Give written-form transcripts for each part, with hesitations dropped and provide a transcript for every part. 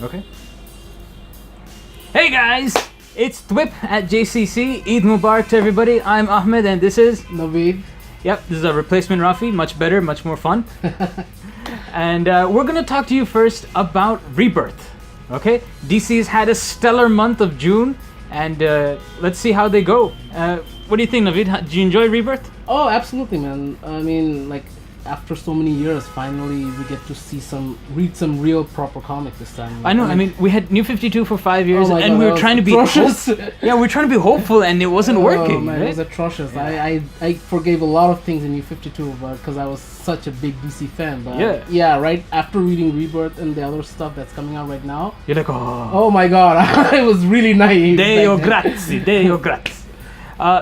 Okay. Hey guys, it's Twip at JCC. Eid Mubarak to everybody. I'm Ahmed and this is Naveed. Yep, this is a replacement Rafi. Much better, much more fun. And we're gonna talk to you first about Rebirth. Okay, DC's had a stellar month of June, and let's see how they go. What do you think, Naveed? Did you enjoy Rebirth? Oh, absolutely, man. I mean, like, after so many years, finally we get to read some real proper comic this time. I know. I mean, we had New 52 for 5 years, Oh my and God, we were that trying to was be atrocious. yeah, we were trying to be hopeful, and it wasn't working. Oh man, right? it was atrocious. Yeah. I forgave a lot of things in New 52, but because I was such a big DC fan. But Yeah. right after reading Rebirth and the other stuff that's coming out right now. You're like, oh. Oh my God, I was really naive. Deo back then. grazie, Deo grazie.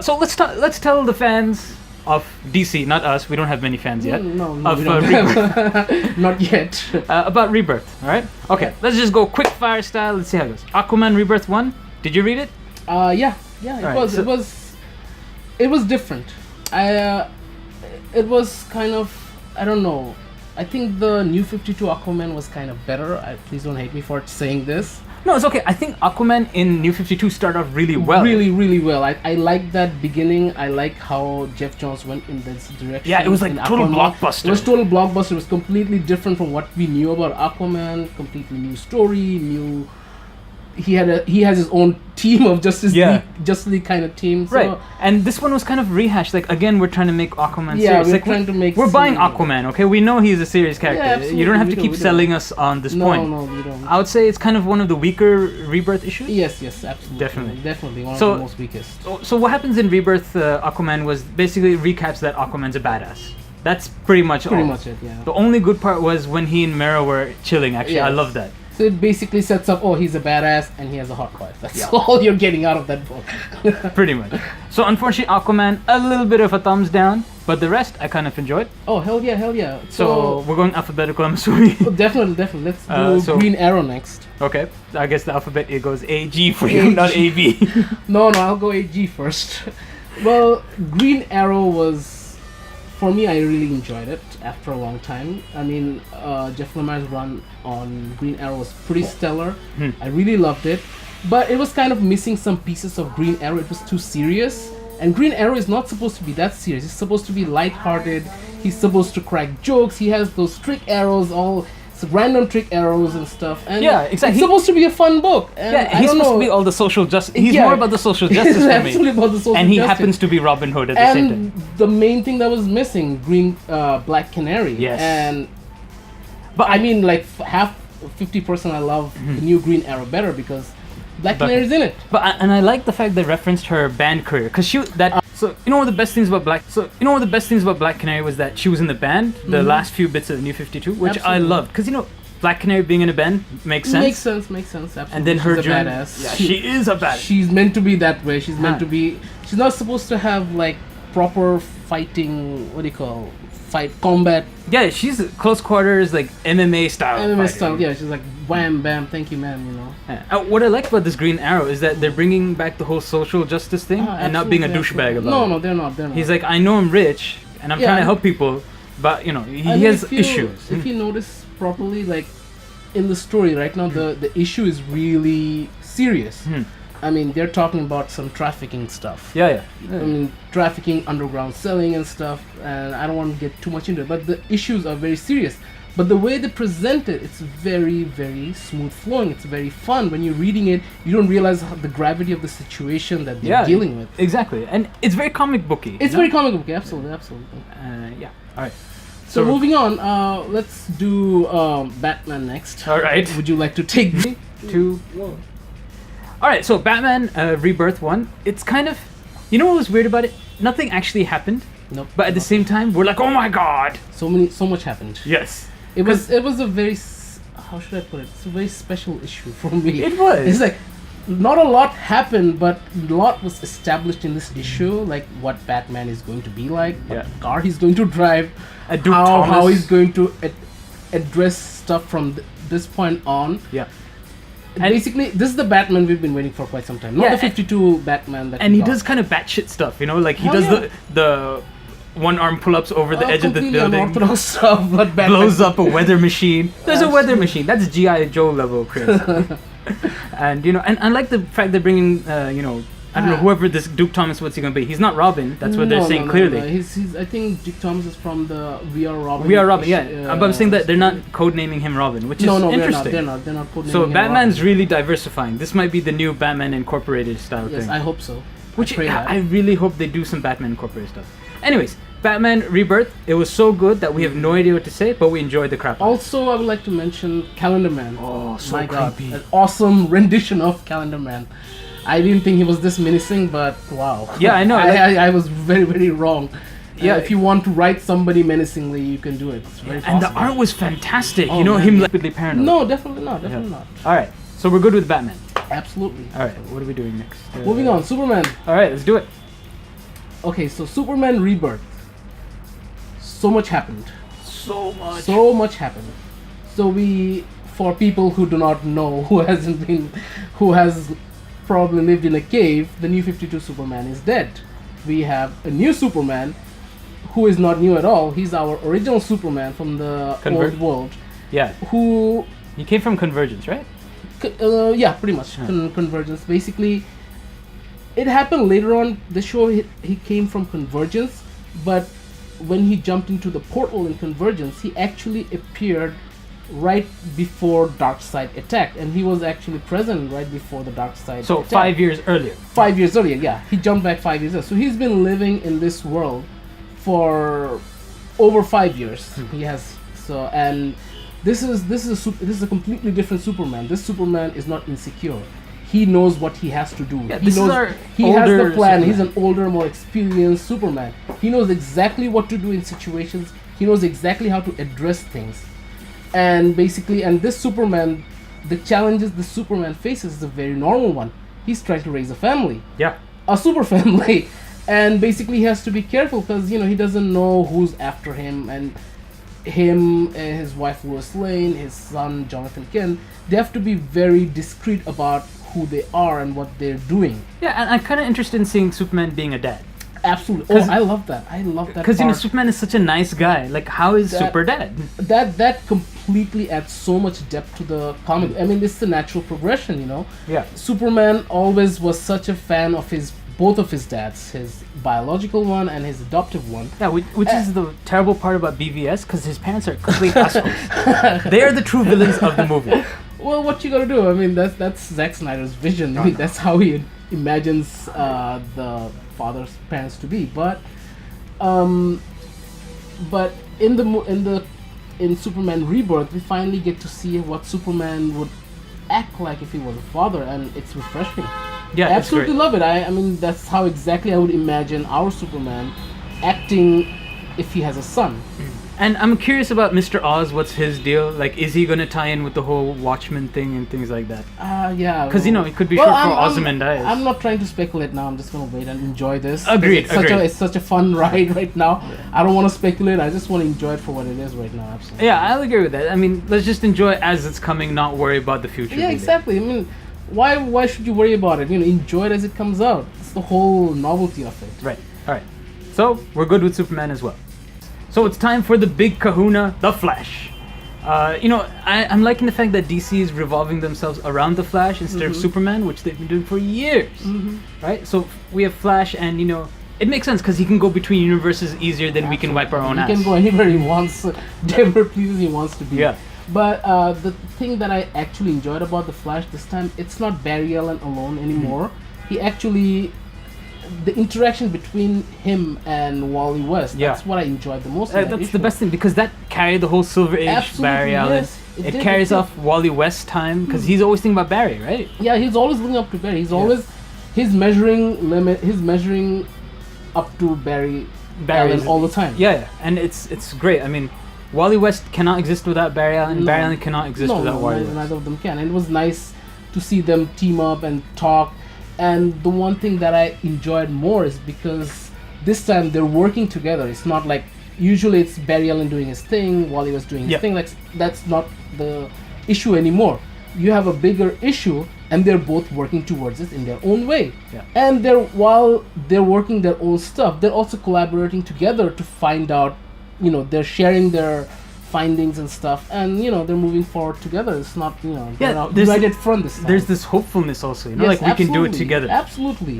So let's tell the fans of DC, not us. We don't have many fans yet. No, of we don't Rebirth. Not yet. About Rebirth. All right. Okay. Yeah. Let's just go quick fire style. Let's see how it goes. Aquaman Rebirth 1. Did you read it? Yeah. It Alright, was. so- It was different. It was kind of. I don't know. I think the New 52 Aquaman was kind of better. Please don't hate me for saying this. No, it's okay. I think Aquaman in New 52 started off really well. Really, really well. I like that beginning. I like how Jeff Johns went in this direction. Yeah, it was like in total Aquaman. blockbuster. It was total blockbuster. It was completely different from what we knew about Aquaman. Completely new story. New. He has his own team of Justice League kind of team. So, Right. And this one was kind of rehashed. Like again, we're trying to make Aquaman Yeah, serious. we're Like, trying to make We're buying some- Aquaman. Okay, we know he's a serious character. absolutely, You don't have we to do, keep we do. selling us on this No, point. no, we don't. I would say it's kind of one of the weaker Rebirth issues. Yes, absolutely. Definitely. One So- of the most weakest. So what happens in Rebirth Aquaman was basically recaps that Aquaman's a badass. That's pretty much Pretty all. much it, yeah. The only good part was when he and Mera were chilling. Actually, I Yes. love that. So it basically sets up, he's a badass and he has a hot wife. That's Yeah. all you're getting out of that book. Pretty much. So unfortunately, Aquaman a little bit of a thumbs down, but the rest I kind of enjoyed. Oh, hell yeah. So we're going alphabetical. I'm assuming. Oh, definitely. Let's do so- Green Arrow next. Okay. I guess the alphabet it goes AG for you, not AB. No, I'll go AG first. Well, Green Arrow was, for me, I really enjoyed it after a long time. I mean, Jeff Lemire's run on Green Arrow was pretty stellar. I really loved it. But it was kind of missing some pieces of Green Arrow. It was too serious. And Green Arrow is not supposed to be that serious. He's supposed to be lighthearted. He's supposed to crack jokes. He has those trick arrows, all random trick arrows and stuff. And Yeah, exactly. It's supposed to be a fun book. And Yeah, I he's don't supposed know. to be all the social justice. He's Yeah. more about the social justice He's for absolutely me. about the social And he justice. happens to be Robin Hood at the same time. And the main thing that was missing, Black Canary. Yes. And But I mean, like 50% I love the new Green Arrow better because Black But- Canary's in it. and I like the fact they referenced her band career because so you know one of the best things about Black Canary was that she was in the band the last few bits of the New 52, which I Absolutely. loved because Black Canary being in a band makes sense. Makes sense. Absolutely. And then her She's a journey. badass. Yeah, she is a badass. She's meant to be that way. She's meant Huh. to be. She's not supposed to have like proper fighting. What do you call combat? Yeah, she's close quarters like MMA style. MMA fighter. style. Yeah, she's like wham bam, thank you, ma'am. You know. Yeah. What I like about this Green Arrow is that they're bringing back the whole social justice thing and not being a Absolutely, douchebag absolutely. about it. No, they're not. They're not. He's like, I know I'm rich and I'm Yeah, trying to and- help people, but he I mean, has if you- issues. If you notice properly, like in the story right now, the issue is really serious. I mean, they're talking about some trafficking stuff. Yeah. I mean, trafficking, underground selling, and stuff. And I don't want to get too much into it, but the issues are very serious. But the way they present it, it's very, very smooth flowing. It's very fun. When you're reading it, you don't realize the gravity of the situation that they're dealing with. Exactly, and it's very comic booky. It's you know? very comic book, absolutely. Yeah. All right. So moving on, let's do Batman next. All right. Would you like to take me? 2, 1. All right. So Batman Rebirth 1. It's kind of, you know what was weird about it? Nothing actually happened. Nope. But at the same time, we're like, oh my god. So much happened. Yes. It was a very how should I put it? It's a very special issue for me. It was. It's like not a lot happened, but a lot was established in this issue, like what Batman is going to be like, what car he's going to drive, Duke how Thomas. he's going to address stuff from this point on. Yeah. And basically, this is the Batman we've been waiting for quite some time. Not Yeah, the 52 Batman that And we he got. does kind of batshit stuff, like he Hell does yeah. the one arm pull-ups over the edge of the completely building, unorthodox stuff, but Batman. blows up a weather machine. There's a weather Absolutely. machine. That's G.I. Joe level, Chris. And and I like the fact they're bringing I don't know whoever this Duke Thomas, what's he gonna be? He's not Robin. That's what they're saying clearly. No. He's I think Dick Thomas is from the We Are Robin. We Are Robin, yeah. But I'm saying that they're not codenaming him Robin, which is interesting. They're not codenaming So him Batman's Robin. really diversifying. This might be the new Batman Incorporated style Yes, thing. I hope so. Which pray that. I really hope they do some Batman Incorporated stuff. Anyways, Batman Rebirth. It was so good that we have no idea what to say, but we enjoyed the crap out of it. Also, I would like to mention Calendar Man. Oh, so My God, creepy. an awesome rendition of Calendar Man. I didn't think he was this menacing, but wow. Yeah, I know, I was very, very wrong. Yeah. If you want to write somebody menacingly, you can do it. It's very And the possible. art was fantastic. Oh, him man. rapidly paranoid. No, definitely not. Definitely not. All right, so we're good with Batman. Absolutely. All right, what are we doing next? Moving on, Superman. All right, let's do it. Okay, so Superman Rebirth. So much happened. So much. So much happened. So for people who do not know, who has probably lived in a cave, the New 52 Superman is dead. We have a new Superman who is not new at all. He's our original Superman from the old world. Yeah, Who, he came from Convergence, right? yeah, pretty much Convergence. Basically, it happened later on. The show he came from Convergence, but when he jumped into the portal in Convergence, he actually appeared right before Darkseid attacked, and he was actually present right before the Darkseid. So attacked. 5 years earlier. 5 years earlier, yeah, he jumped back 5 years earlier. So he's been living in this world for over 5 years. He has and this is a completely different Superman. This Superman is not insecure. He knows what he has to do. Yeah, he this knows is our he has the older plan. He's Superman. an older, more experienced Superman. He knows exactly what to do in situations. He knows exactly how to address things. And basically, and this Superman, the challenges the Superman faces is a very normal one. He's trying to raise a family, Yeah. a super family, and basically he has to be careful because he doesn't know who's after him, and his wife Lois Lane, his son Jonathan Kent, they have to be very discreet about who they are and what they're doing. Yeah, and I'm kind of interested in seeing Superman being a dad. Absolutely. Oh, I love that. I love that. Because part. Superman is such a nice guy. Like, how is That- Super dad? That completely adds so much depth to the comic. I mean, this is a natural progression. Yeah. Superman always was such a fan of both of his dads, his biological one and his adoptive one. Yeah, which is the terrible part about BVS, because his parents are complete assholes. They are the true villains of the movie. Well, what you gotta do? I mean, that's Zack Snyder's vision. I mean, that's how he imagines the father's parents to be. But in Superman Rebirth, we finally get to see what Superman would act like if he was a father, and it's refreshing. Yeah, I it's great. absolutely love it. I mean, that's how exactly I would imagine our Superman acting if he has a son. And I'm curious about Mr. Oz. What's his deal? Like, is he gonna tie in with the whole Watchmen thing and things like that? Yeah. Because it could be short for Ozymandias. I'm not trying to speculate now. I'm just gonna wait and enjoy this. Agreed, It's such a fun ride right now. I don't want to speculate. I just want to enjoy it for what it is right now. Absolutely. Yeah, I'll agree with that. I mean, let's just enjoy it as it's coming, not worry about the future. Yeah, really. exactly. I mean, why should you worry about it? Enjoy it as it comes out. It's the whole novelty of it. Right. All right. So we're good with Superman as well. So it's time for the big kahuna, the Flash. I'm liking the fact that DC is revolving themselves around the Flash instead of Superman, which they've been doing for years. Right? So we have Flash, and it makes sense because he can go between universes easier than we can wipe our own ass. He can go anywhere he wants, wherever pleases he wants to be. Yeah. But the thing that I actually enjoyed about the Flash this time, it's not Barry Allen alone anymore. He actually, the interaction between him and Wally West, that's what I enjoyed the most. That's the best thing, because that carried the whole Silver Age. Absolutely, Barry Allen. yes, It carries off Wally West time because he's always thinking about Barry, right? Yeah, he's always looking up to Barry. He's always his measuring up to Barry Allen all the time. Yeah, and it's great. I mean, Wally West cannot exist without Barry Allen. No. Barry Allen cannot exist without Wally West. Neither of them can. And it was nice to see them team up and talk. And the one thing that I enjoyed more is because this time they're working together. It's not like usually it's Barry Allen doing his thing, Wally West doing his thing. That's not the issue anymore. You have a bigger issue, and they're both working towards it in their own way. Yeah. And while they're working their own stuff, they're also collaborating together to find out, they're sharing their findings and stuff, and they're moving forward together. It's not, they're not united front this time. There's this hopefulness also, Yes, like we can do it absolutely, together. Absolutely.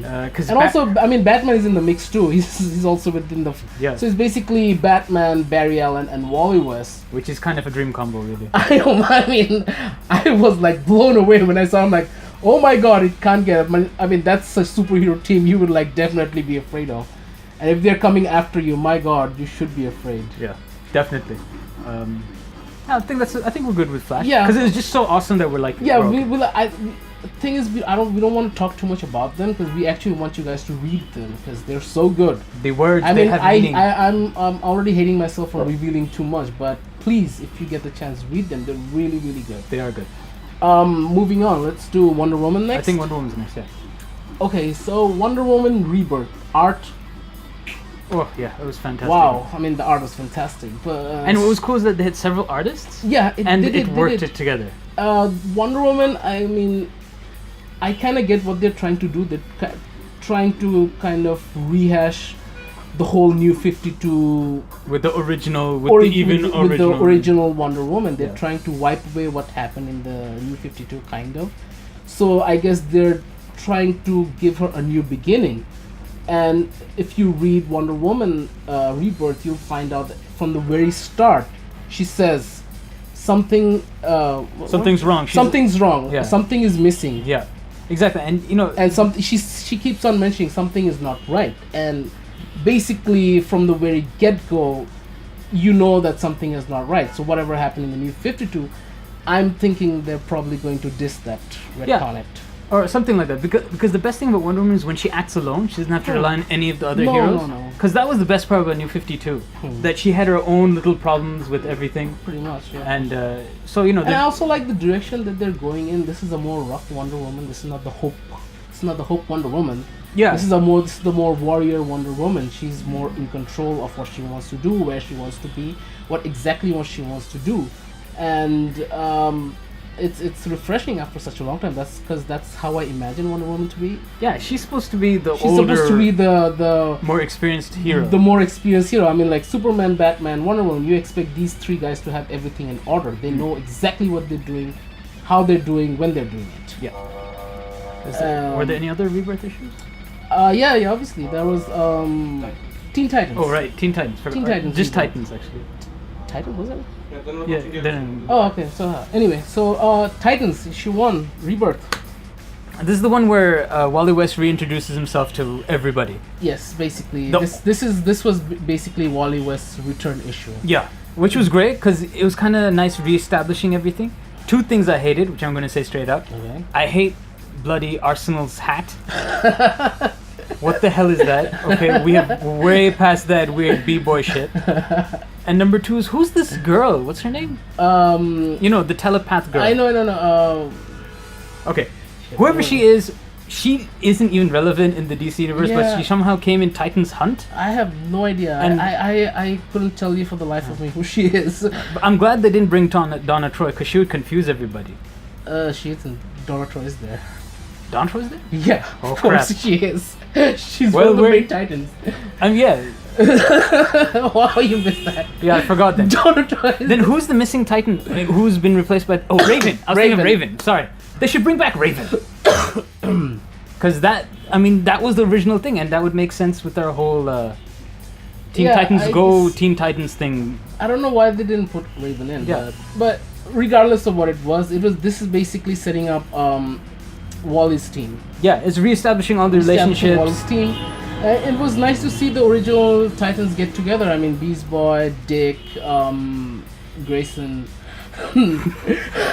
And Also, I mean, Batman is in the mix too. He's also within the. Yeah. So it's basically Batman, Barry Allen, and Wally West. which is kind of a dream combo, really. I know. I mean, I was like blown away when I saw him. Like, oh my god, it can't get. I mean, that's a superhero team you would like definitely be afraid of. And if they're coming after you, my god, you should be afraid. Yeah, definitely. I think we're good with Flash. Yeah. Because it was just so awesome that we're like. Yeah, we're okay. the thing is, we don't want to talk too much about them because we actually want you guys to read them because they're so good. The words I they mean, have meaning. I'm already hating myself for revealing too much, but please, if you get the chance, read them. They're really, really good. They are good. Moving on, let's do Wonder Woman next. I think Wonder Woman's next. Yeah. Okay, so Wonder Woman Rebirth art. Oh yeah, it was fantastic. Wow, I mean the art was fantastic. But And what was cool is that they had several artists. yeah, It worked it together. Wonder Woman. I mean, I kind of get what they're trying to do. They're trying to kind of rehash the whole New 52 With the original, with the original Wonder Woman. They're Yeah. trying to wipe away what happened in the New 52, kind of. So I guess they're trying to give her a new beginning. And if you read Wonder Woman Rebirth, you'll find out that from the very start, she says something. Something's wrong. Something's wrong. Yeah. Something is missing. Yeah, exactly. And And something she keeps on mentioning something is not right. And basically, from the very get-go, you know that something is not right. So whatever happened in the New 52, I'm thinking they're probably going to diss that, retcon it. or something like that. Because the best thing about Wonder Woman is when she acts alone, she doesn't have to rely on any of the other heroes. No. Because that was the best part about New 52, that she had her own little problems with everything. Pretty much, yeah. And so And I also like the direction that they're going in. This is a more rough Wonder Woman. This is not the Hope. It's not the Hope Wonder Woman. yeah, This is the more warrior Wonder Woman. She's more in control of what she wants to do, where she wants to be, what she wants to do, and it's refreshing after such a long time. That's because that's how I imagine Wonder Woman to be. yeah, she's supposed to be the She's older, supposed to be the more experienced hero. the more experienced hero. I mean, like Superman, Batman, Wonder Woman. You expect these three guys to have everything in order. They know exactly what they're doing, how they're doing, when they're doing it. Yeah. Were there any other Rebirth issues? Yeah, obviously there was Teen Titans. Oh right, Teen Titans. Teen Titans Just Rebirth. Titans actually. Titan was it? Yeah. Then Oh, okay. So anyway, so Titans issue 1 Rebirth. this is the one where Wally West reintroduces himself to everybody. Yes, basically No. this was basically Wally West's return issue. Yeah, which was great because it was kind of nice reestablishing everything. Two things I hated, which I'm going to say straight up. Okay. I hate bloody Arsenal's hat. What the hell is that? Okay, we have way past that weird b-boy shit. And number two is, who's this girl? What's her name? The telepath girl. I know. Okay, whoever she is, she isn't even relevant in the DC universe, but Yeah. she somehow came in Titan's Hunt. I have no idea. And- I couldn't tell you for the life of me who she is. But I'm glad they didn't bring Donna Troy because she would confuse everybody. She isn't. Dora Troy is there. Donna Troy's there? Yeah, Oh, of course crap. she is. She's Well, one of the we're- main Titans. Yeah, Wow, you missed that. yeah, I forgot then. Dora Troy. Then who's the missing Titan? Who's been replaced by? Oh, Raven. I was thinking of Raven. Sorry, they should bring back Raven. Because that was the original thing, and that would make sense with our whole Teen Yeah, Titans I Go, just- Teen Titans thing. I don't know why they didn't put Raven in. Yeah. But regardless of what it was. This is basically setting up Wally's team. Yeah, it's reestablishing all the Establishing relationships. Wally's team. It was nice to see the original Titans get together. I mean, Beast Boy, Dick, Grayson.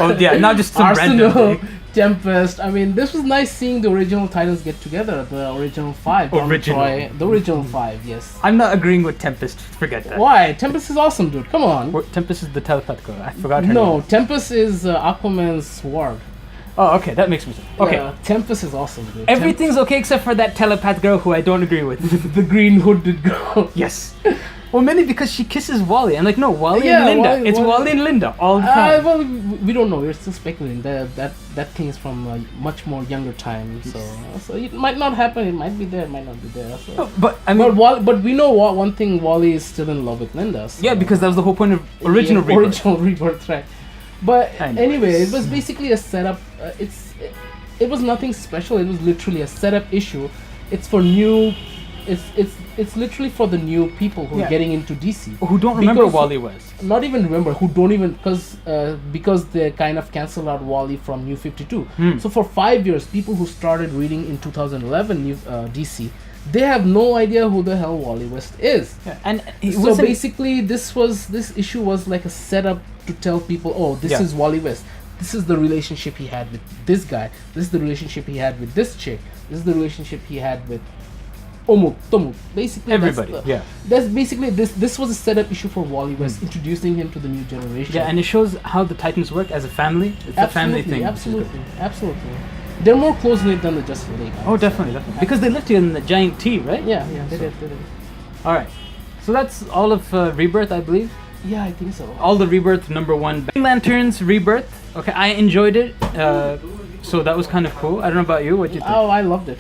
Oh yeah, not just some random Arsenal, thing. Tempest. I mean, this was nice seeing the original Titans get together. The original five. Donna Original. Troy, the original five. Yes. I'm not agreeing with Tempest. Forget that. Why? Tempest is awesome, dude. Come on. Tempest is the telepath girl. I forgot her No, name. Tempest is Aquaman's sword. Oh, okay, that makes me sense. Okay. Yeah, Tempest is awesome, dude. Everything's okay except for that telepath girl who I don't agree with. The green hooded girl. Yes. Well, mainly because she kisses Wally. I'm like, no, Wally Yeah, and Linda. Wally- It's Wally- Wally and Linda all the time. Well, we don't know. We're still speculating. That thing is from a much more younger time. So it might not happen. It might be there. It might not be there. So. But I mean, But we know one thing. Wally is still in love with Linda. So. yeah, because that was the whole point of original Yeah, Rebirth. Original Rebirth, right? But Anyways. anyway, it was basically a setup. It was nothing special. It was literally a setup issue. It's for new. It's literally for the new people who Yeah. are getting into DC. Who don't remember Because- Wally was. Not even remember, who don't even because they kind of canceled out Wally from New 52. So for 5 years, people who started reading in 2011 DC, they have no idea who the hell Wally West is. Yeah. And it So wasn't- basically, this issue was like a setup to tell people, oh, this Yeah. is Wally West. This is the relationship he had with this guy. This is the relationship he had with this chick. This is the relationship he had with Omuk, Tomuk. Basically, Everybody, yeah. That's basically this was a setup issue for Wally West, introducing him to the new generation. Yeah, and it shows how the Titans work as a family. It's a family thing. Absolutely. They're more close-knit than the Justice League. Oh, definitely. Because they lived here in the giant T, right? Yeah, they did. All right. So that's all of Rebirth, I believe. Yeah, I think so. All the Rebirth #1. Green Lanterns Rebirth. Okay, I enjoyed it. So that was kind of cool. I don't know about you. What you think? Oh, I loved it.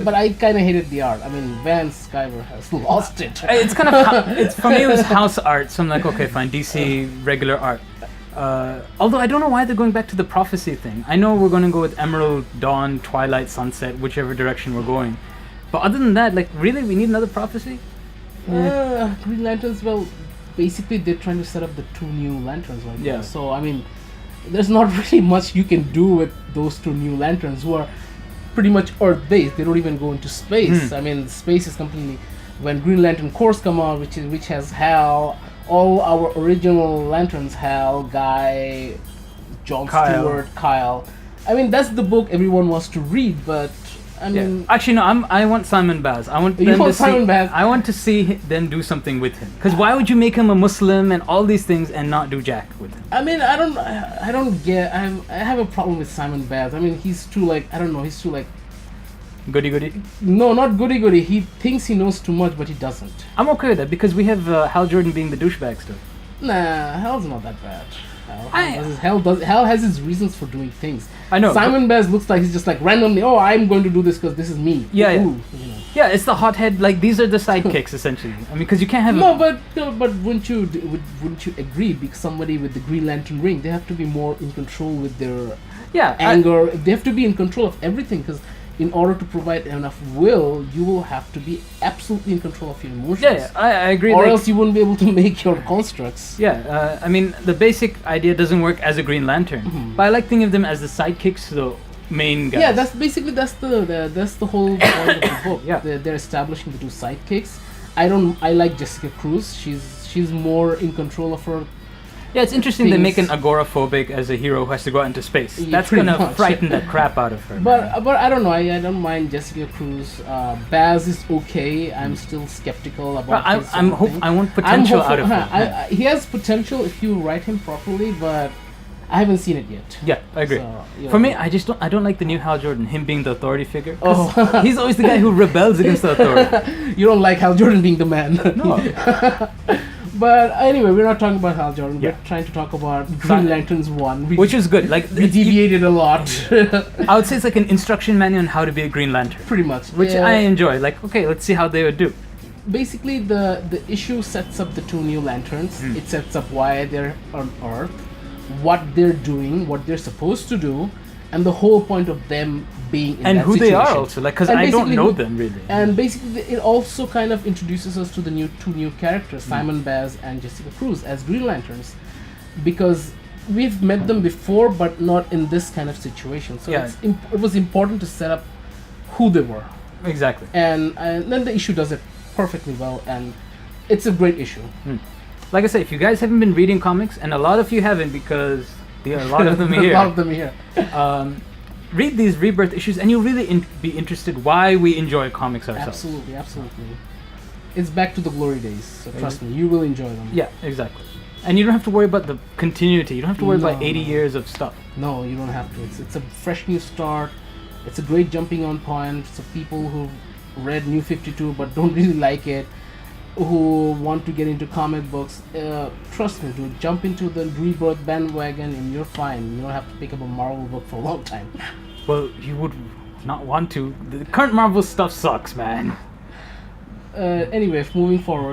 But I kind of hated the art. I mean, Van Sciver has lost it. It's kind of it's for me it was house art. So I'm like, okay, fine, DC regular art. Although I don't know why they're going back to the prophecy thing. I know we're going to go with Emerald, Dawn, Twilight, Sunset, whichever direction we're going. But other than that, like, really, we need another prophecy? Green Lanterns, well, basically they're trying to set up the two new lanterns right Yeah. now. So, I mean, there's not really much you can do with those two new lanterns who are pretty much Earth-based. They don't even go into space. I mean, space is completely... When Green Lantern Corps come out, which has Hal, all our original lanterns, Hal, Guy, John Kyle. Stewart, Kyle. I mean, that's the book everyone wants to read, but I mean... Yeah. Actually, no. I want Simon Baz. I want You them want to see, Simon Baz? I want to see them do something with him. Because why would you make him a Muslim and all these things and not do Jack with him? I mean, I don't get. I have a problem with Simon Baz. I mean, he's too like, I don't know. He's too like, Goody goody. no, not goody goody. He thinks he knows too much, but he doesn't. I'm okay with that because we have Hal Jordan being the douchebag still. Nah, Hal's not that bad. I- Hal has his reasons for doing things. I know, Simon Baz looks like he's just like randomly. Oh, I'm going to do this because this is me. Yeah, yeah. Ooh, you know. Yeah, it's the hothead. Like these are the sidekicks essentially. I mean, because you can't have. No, but wouldn't you agree? Because somebody with the Green Lantern ring, they have to be more in control with their yeah, anger. They have to be in control of everything because in order to provide enough will, you will have to be absolutely in control of your emotions. Yeah, I agree. Or like, else you wouldn't be able to make your constructs. Yeah, I mean, the basic idea doesn't work as a Green Lantern, but I like thinking of them as the sidekicks to the main guys. Yeah, that's the whole point of the book. Yeah. They're establishing the two sidekicks. I like Jessica Cruz. She's more in control of her. Yeah, it's interesting they make an things. agoraphobic as a hero who has to go out into space. Yeah, That's pretty gonna much. frighten the crap out of her. But I don't know. I don't mind Jessica Cruz. Baz is okay. I'm still skeptical about. Well, his I thing. want potential out of hopeful- him. Yeah. he has potential if you write him properly, but I haven't seen it yet. Yeah, I agree. So, you For know. me, I don't like the new Hal Jordan, him being the authority figure. Oh. He's always the guy who rebels against the authority. You don't like Hal Jordan being the man. No. But anyway, we're not talking about Hal Jordan. Yeah. We're trying to talk about Green Lanterns 1. Which is good. Like We deviated a lot. I would say it's like an instruction manual on how to be a Green Lantern, Pretty much. which I enjoy. Like, okay, let's see how they would do. Basically, the issue sets up the two new lanterns. Hmm. It sets up why they're on Earth, what they're doing, what they're supposed to do, and the whole point of them being in And that who they are situation. also, like, because And I don't basically know who- them really. And basically, it also kind of introduces us to the two new characters, Simon Baz and Jessica Cruz, as Green Lanterns, because we've met them before, but not in this kind of situation. So Yeah. it was important to set up who they were, Exactly. and then the issue does it perfectly well, and it's a great issue. Like I say, if you guys haven't been reading comics, and a lot of you haven't because there are a lot of them a here. lot of them here. Read these Rebirth issues and you'll really be interested why we enjoy comics ourselves. Absolutely. it's back to the glory days. So trust me, you will enjoy them. Yeah, exactly. And you don't have to worry about the continuity. You don't have to worry about 80 years of stuff. No, you don't have to. It's a fresh new start. It's a great jumping on point. So people who read New 52 but don't really like it, who want to get into comic books, trust me, dude, jump into the Rebirth bandwagon and you're fine. You don't have to pick up a Marvel book for a long time. Well, you would not want to. The current Marvel stuff sucks, man. Anyway, moving forward.